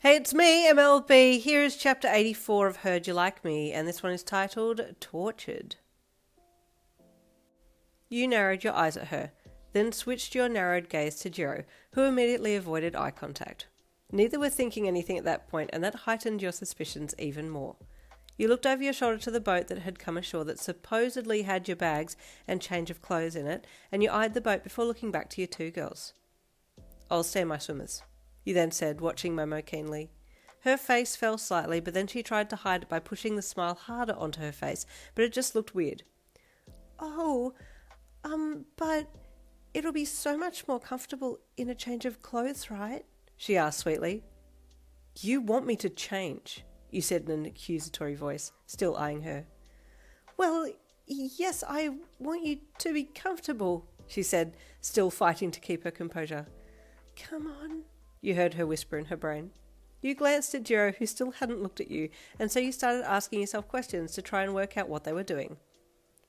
Hey, it's me, MLB. Here is chapter 84 of Heard You Like Me, and this one is titled Tortured. You narrowed your eyes at her, then switched your narrowed gaze to Jirou, who immediately avoided eye contact. Neither were thinking anything at that point, and that heightened your suspicions even more. You looked over your shoulder to the boat that had come ashore that supposedly had your bags and change of clothes in it, and you eyed the boat before looking back to your two girls. "I'll stay my swimmers," you then said, watching Momo keenly. Her face fell slightly, but then she tried to hide it by pushing the smile harder onto her face, but it just looked weird. But it'll be so much more comfortable in a change of clothes, right?" she asked sweetly. "You want me to change," you said in an accusatory voice, still eyeing her. "Well, yes, I want you to be comfortable," she said, still fighting to keep her composure. "Come on," you heard her whisper in her brain. You glanced at Jirou, who still hadn't looked at you, and so you started asking yourself questions to try and work out what they were doing.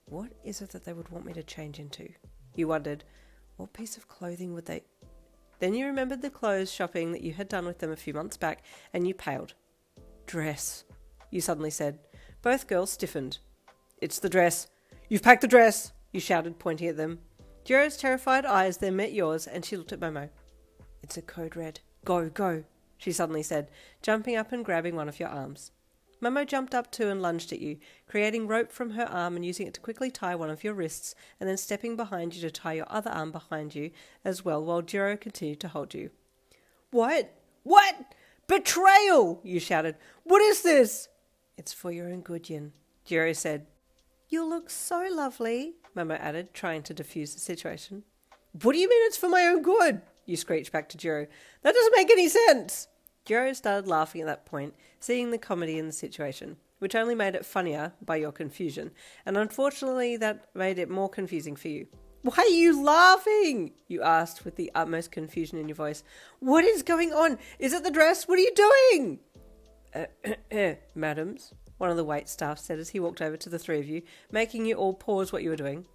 What is it that they would want me to change into? You wondered. What piece of clothing would they... Then you remembered the clothes shopping that you had done with them a few months back, and you paled. "Dress," you suddenly said. Both girls stiffened. "It's the dress. You've packed the dress," you shouted, pointing at them. Jirou's terrified eyes then met yours, and she looked at Momo. "It's a code red. Go, go," she suddenly said, jumping up and grabbing one of your arms. Momo jumped up too and lunged at you, creating rope from her arm and using it to quickly tie one of your wrists, and then stepping behind you to tie your other arm behind you as well, while Jirou continued to hold you. "What? What? Betrayal!" you shouted. "What is this?" "It's for your own good, Yin," Jirou said. "You'll look so lovely," Momo added, trying to defuse the situation. "What do you mean it's for my own good?" you screeched back to Jirou. "That doesn't make any sense." Jirou started laughing at that point, seeing the comedy in the situation, which only made it funnier by your confusion, and unfortunately that made it more confusing for you. "Why are you laughing?" you asked with the utmost confusion in your voice. "What is going on? Is it the dress? What are you doing?" "Madams," one of the wait staff said as he walked over to the three of you, making you all pause what you were doing.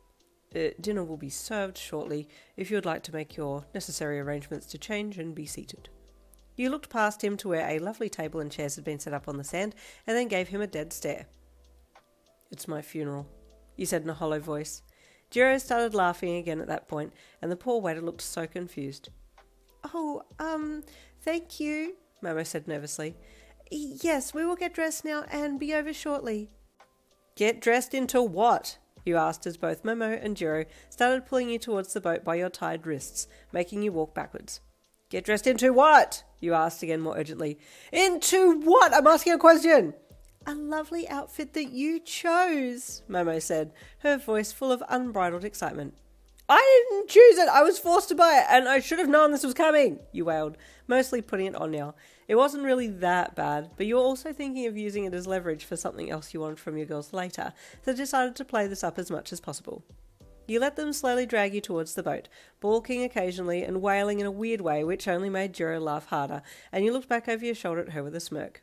"Dinner will be served shortly, if you would like to make your necessary arrangements to change and be seated." You looked past him to where a lovely table and chairs had been set up on the sand, and then gave him a dead stare. "It's my funeral," you said in a hollow voice. Jirou started laughing again at that point, and the poor waiter looked so confused. Thank you," Momo said nervously. "Yes, we will get dressed now and be over shortly." "Get dressed into what?" you asked as both Momo and Jirou started pulling you towards the boat by your tied wrists, making you walk backwards. "Get dressed into what?" you asked again more urgently. "Into what? I'm asking a question." "A lovely outfit that you chose," Momo said, her voice full of unbridled excitement. "I didn't choose it. I was forced to buy it, and I should have known this was coming," you wailed, mostly putting it on now. It wasn't really that bad, but you were also thinking of using it as leverage for something else you wanted from your girls later, so decided to play this up as much as possible. You let them slowly drag you towards the boat, balking occasionally and wailing in a weird way which only made Jirou laugh harder, and you looked back over your shoulder at her with a smirk.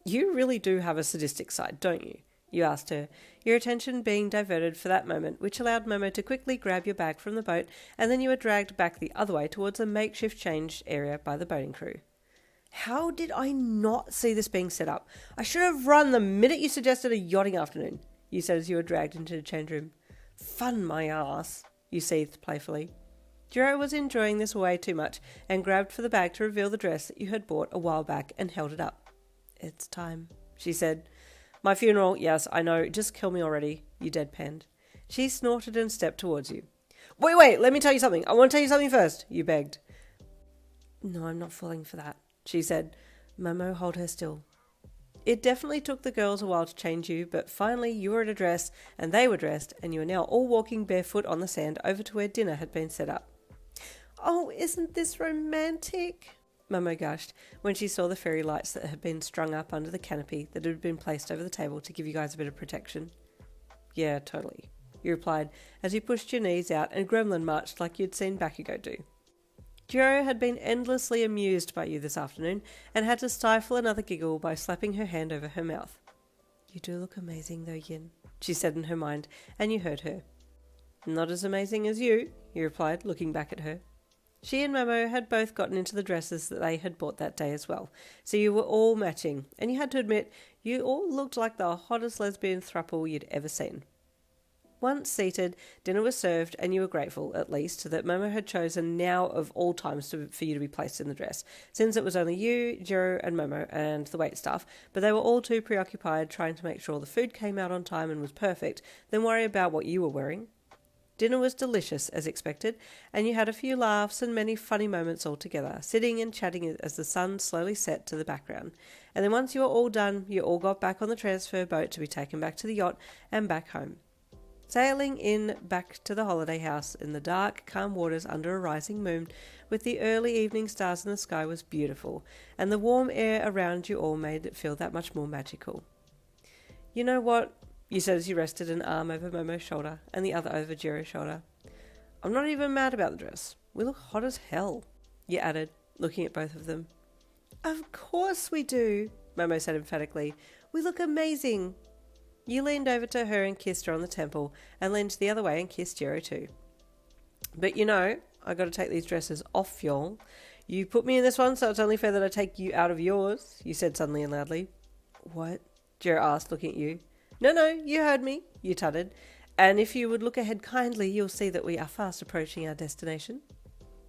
"You really do have a sadistic side, don't you?" you asked her, your attention being diverted for that moment, which allowed Momo to quickly grab your bag from the boat, and then you were dragged back the other way towards a makeshift change area by the boating crew. "How did I not see this being set up? I should have run the minute you suggested a yachting afternoon," you said as you were dragged into the change room. "Fun my ass," you seethed playfully. Jirou was enjoying this way too much and grabbed for the bag to reveal the dress that you had bought a while back and held it up. "It's time," she said. "My funeral, yes, I know, just kill me already," you deadpanned. She snorted and stepped towards you. Wait, let me tell you something. I want to tell you something first," you begged. "No, I'm not falling for that," she said. Momo, hold her still. It definitely took the girls a while to change you, but finally you were at a dress, and they were dressed, and you were now all walking barefoot on the sand over to where dinner had been set up. "Oh, isn't this romantic?" Momo gushed when she saw the fairy lights that had been strung up under the canopy that had been placed over the table to give you guys a bit of protection. "Yeah, totally," you replied as you pushed your knees out and gremlin marched like you'd seen Bakugo do. Jirou had been endlessly amused by you this afternoon and had to stifle another giggle by slapping her hand over her mouth. "You do look amazing though, Yin," she said in her mind, and you heard her. "Not as amazing as you," he replied, looking back at her. She and Momo had both gotten into the dresses that they had bought that day as well, so you were all matching, and you had to admit you all looked like the hottest lesbian throuple you'd ever seen. Once seated, dinner was served, and you were grateful, at least, that Momo had chosen now of all times for you to be placed in the dress, since it was only you, Jirou and Momo and the waitstaff, but they were all too preoccupied trying to make sure the food came out on time and was perfect, than worry about what you were wearing. Dinner was delicious, as expected, and you had a few laughs and many funny moments all together, sitting and chatting as the sun slowly set to the background. And then once you were all done, you all got back on the transfer boat to be taken back to the yacht and back home. Sailing in back to the holiday house in the dark, calm waters under a rising moon, with the early evening stars in the sky was beautiful, and the warm air around you all made it feel that much more magical. You know what? You said as you rested an arm over Momo's shoulder and the other over Jirou's shoulder. I'm not even mad about the dress. We look hot as hell, you added, looking at both of them. Of course we do, Momo said emphatically. We look amazing. You leaned over to her and kissed her on the temple, and leaned the other way and kissed Jirou too. But you know, I got to take these dresses off y'all. You put me in this one, so it's only fair that I take you out of yours, you said suddenly and loudly. What? Jirou asked, looking at you. No, you heard me, you tutted. And if you would look ahead kindly, you'll see that we are fast approaching our destination.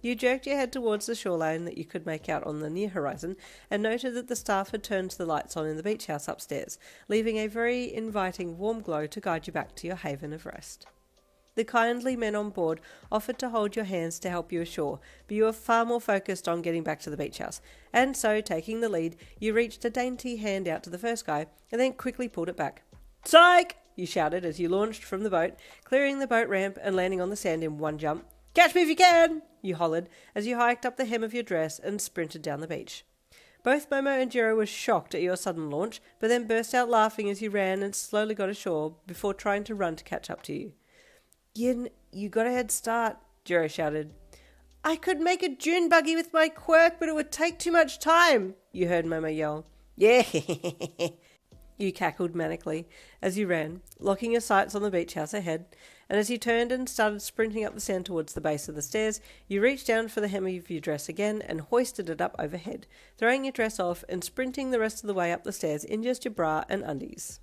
You jerked your head towards the shoreline that you could make out on the near horizon, and noted that the staff had turned the lights on in the beach house upstairs, leaving a very inviting warm glow to guide you back to your haven of rest. The kindly men on board offered to hold your hands to help you ashore, but you were far more focused on getting back to the beach house, and so, taking the lead, you reached a dainty hand out to the first guy, and then quickly pulled it back. Psych! You shouted as you launched from the boat, clearing the boat ramp and landing on the sand in one jump. Catch me if you can! You hollered as you hiked up the hem of your dress and sprinted down the beach. Both Momo and Jirou were shocked at your sudden launch, but then burst out laughing as you ran and slowly got ashore before trying to run to catch up to you. Yin, you got a head start, Jirou shouted. I could make a dune buggy with my quirk, but it would take too much time, you heard Momo yell. Yeah, you cackled manically as you ran, locking your sights on the beach house ahead, and as you turned and started sprinting up the sand towards the base of the stairs, you reached down for the hem of your dress again and hoisted it up overhead, throwing your dress off and sprinting the rest of the way up the stairs in just your bra and undies.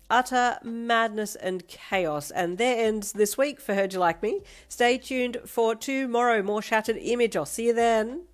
Utter madness and chaos, and there ends this week for Heard You Like Me. Stay tuned for tomorrow, more Shattered Image. I'll see you then.